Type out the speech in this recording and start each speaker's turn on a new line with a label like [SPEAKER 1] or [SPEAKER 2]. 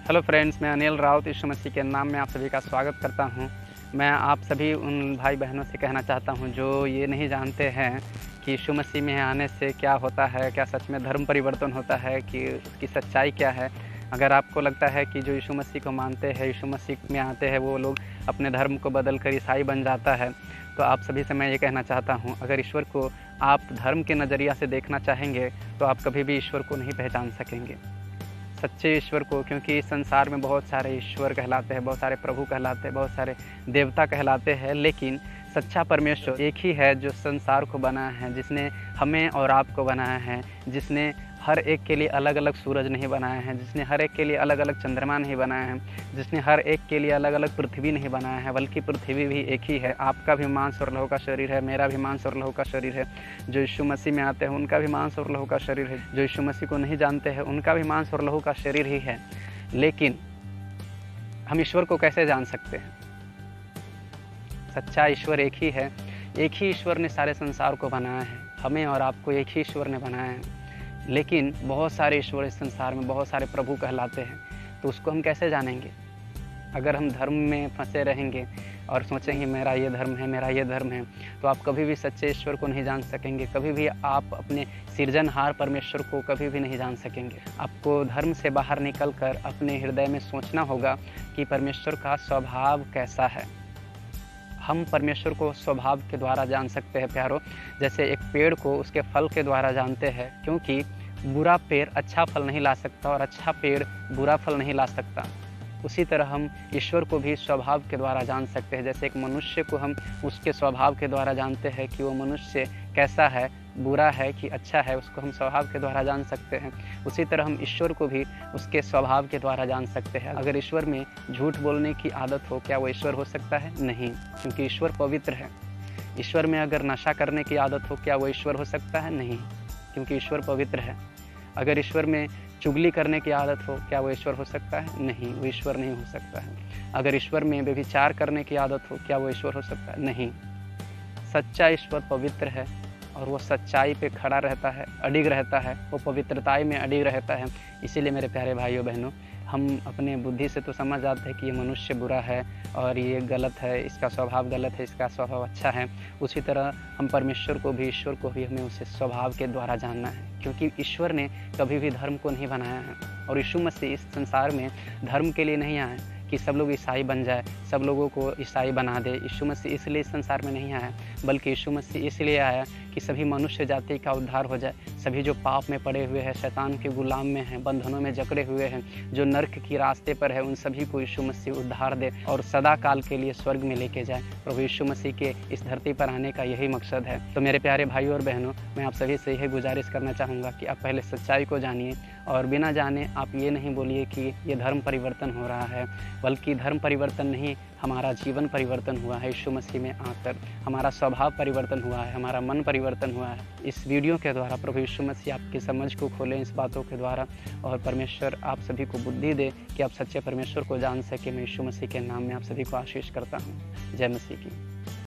[SPEAKER 1] Hello friends, मैं अनिल राउत यीशु मसीह के नाम में आप सभी का स्वागत करता हूं। मैं आप सभी उन भाई बहनों से कहना चाहता हूं जो ये नहीं जानते हैं कि यीशु मसीह में आने से क्या होता है, क्या सच में धर्म परिवर्तन होता है, कि उसकी सच्चाई क्या है। अगर आपको लगता है कि जो यीशु मसीह को मानते हैं, यीशु मसीह में आते हैं, वो लोग अपने धर्म को बदल कर ईसाई बन जाता है, तो आप सभी से मैं ये कहना चाहता हूँ, अगर ईश्वर को आप धर्म के नज़रिया से देखना चाहेंगे तो आप कभी भी ईश्वर को नहीं पहचान सकेंगे, सच्चे ईश्वर को। क्योंकि इस संसार में बहुत सारे ईश्वर कहलाते हैं, बहुत सारे प्रभु कहलाते हैं, बहुत सारे देवता कहलाते हैं, लेकिन सच्चा परमेश्वर एक ही है जो संसार को बनाया है, जिसने हमें और आपको बनाया है, जिसने हर एक के लिए अलग अलग सूरज नहीं बनाया है, जिसने हर एक के लिए अलग अलग चंद्रमा नहीं बनाया है, जिसने हर एक के लिए अलग अलग पृथ्वी नहीं बनाया है, बल्कि पृथ्वी भी एक ही है। आपका भी मांस और लहू का शरीर है, मेरा भी मांस और लहू का शरीर है। जो यीशु मसीह में आते हैं उनका भी मांस और लहू का शरीर है, जो यीशु मसीह को नहीं जानते हैं उनका भी मांस और लहू का शरीर ही है। लेकिन हम ईश्वर को कैसे जान सकते हैं? सच्चा ईश्वर एक ही है, एक ही ईश्वर ने सारे संसार को बनाया है, हमें और आपको एक ही ईश्वर ने बनाया है। लेकिन बहुत सारे ईश्वर इस संसार में, बहुत सारे प्रभु कहलाते हैं, तो उसको हम कैसे जानेंगे? अगर हम धर्म में फंसे रहेंगे और सोचेंगे मेरा ये धर्म है, मेरा ये धर्म है, तो आप कभी भी सच्चे ईश्वर को नहीं जान सकेंगे। कभी भी आप अपने सृजनहार परमेश्वर को कभी भी नहीं जान सकेंगे। आपको धर्म से बाहर निकलकर अपने हृदय में सोचना होगा कि परमेश्वर का स्वभाव कैसा है। हम परमेश्वर को स्वभाव के द्वारा जान सकते हैं प्यारो। जैसे एक पेड़ को उसके फल के द्वारा जानते हैं, क्योंकि बुरा पेड़ अच्छा फल नहीं ला सकता और अच्छा पेड़ बुरा फल नहीं ला सकता। उसी तरह हम ईश्वर को भी स्वभाव के द्वारा जान सकते हैं। जैसे एक मनुष्य को हम उसके स्वभाव के द्वारा जानते हैं कि वो मनुष्य कैसा है, बुरा है कि अच्छा है, उसको हम स्वभाव के द्वारा जान सकते हैं। उसी तरह हम ईश्वर को भी उसके स्वभाव के द्वारा जान सकते हैं। अगर ईश्वर में झूठ बोलने की आदत हो, क्या वो ईश्वर हो सकता है? नहीं, क्योंकि ईश्वर पवित्र है। ईश्वर में अगर नशा करने की आदत हो, क्या वो ईश्वर हो सकता है? नहीं, क्योंकि ईश्वर पवित्र है। अगर ईश्वर में चुगली करने की आदत हो, क्या वो ईश्वर हो सकता है? नहीं, वो ईश्वर नहीं हो सकता है। अगर ईश्वर में व्यभिचार करने की आदत हो, क्या वो ईश्वर हो सकता है? नहीं। सच्चा ईश्वर पवित्र है और वो सच्चाई पे खड़ा रहता है, अडिग रहता है, वो पवित्रताई में अडिग रहता है। इसीलिए मेरे प्यारे भाइयों बहनों, हम अपने बुद्धि से तो समझ जाते हैं कि ये मनुष्य बुरा है और ये गलत है, इसका स्वभाव गलत है, इसका स्वभाव अच्छा है। उसी तरह हम परमेश्वर को भी, ईश्वर को भी, हमें उसे स्वभाव के द्वारा जानना है, क्योंकि ईश्वर ने कभी भी धर्म को नहीं बनाया है। और यीशु मसीह इस संसार में धर्म के लिए नहीं आए कि सब लोग ईसाई बन जाए, सब लोगों को ईसाई बना दे। यीशु मसीह इसलिए इस संसार में नहीं आया, बल्कि यीशु मसीह इसलिए आया कि सभी मनुष्य जाति का उद्धार हो जाए। सभी जो पाप में पड़े हुए हैं, शैतान के गुलाम में हैं, बंधनों में जकड़े हुए हैं, जो नर्क की रास्ते पर है, उन सभी को यीशु मसीह उद्धार दे और सदा काल के लिए स्वर्ग में लेके जाए। प्रभु यीशु मसीह के इस धरती पर आने का यही मकसद है। तो मेरे प्यारे भाइयों और बहनों, मैं आप सभी से यही गुजारिश करना चाहूँगा कि आप पहले सच्चाई को जानिए और बिना जाने आप ये नहीं बोलिए कि ये धर्म परिवर्तन हो रहा है, बल्कि धर्म परिवर्तन नहीं, हमारा जीवन परिवर्तन हुआ है। यीशु मसीह में आकर हमारा स्वभाव परिवर्तन हुआ है, हमारा मन परिवर्तन हुआ है। इस वीडियो के द्वारा प्रभु यीशु मसीह आपकी समझ को खोलें इस बातों के द्वारा, और परमेश्वर आप सभी को बुद्धि दे कि आप सच्चे परमेश्वर को जान सके। मैं यीशु मसीह के नाम में आप सभी को आशीष करता हूँ। जय मसीह की।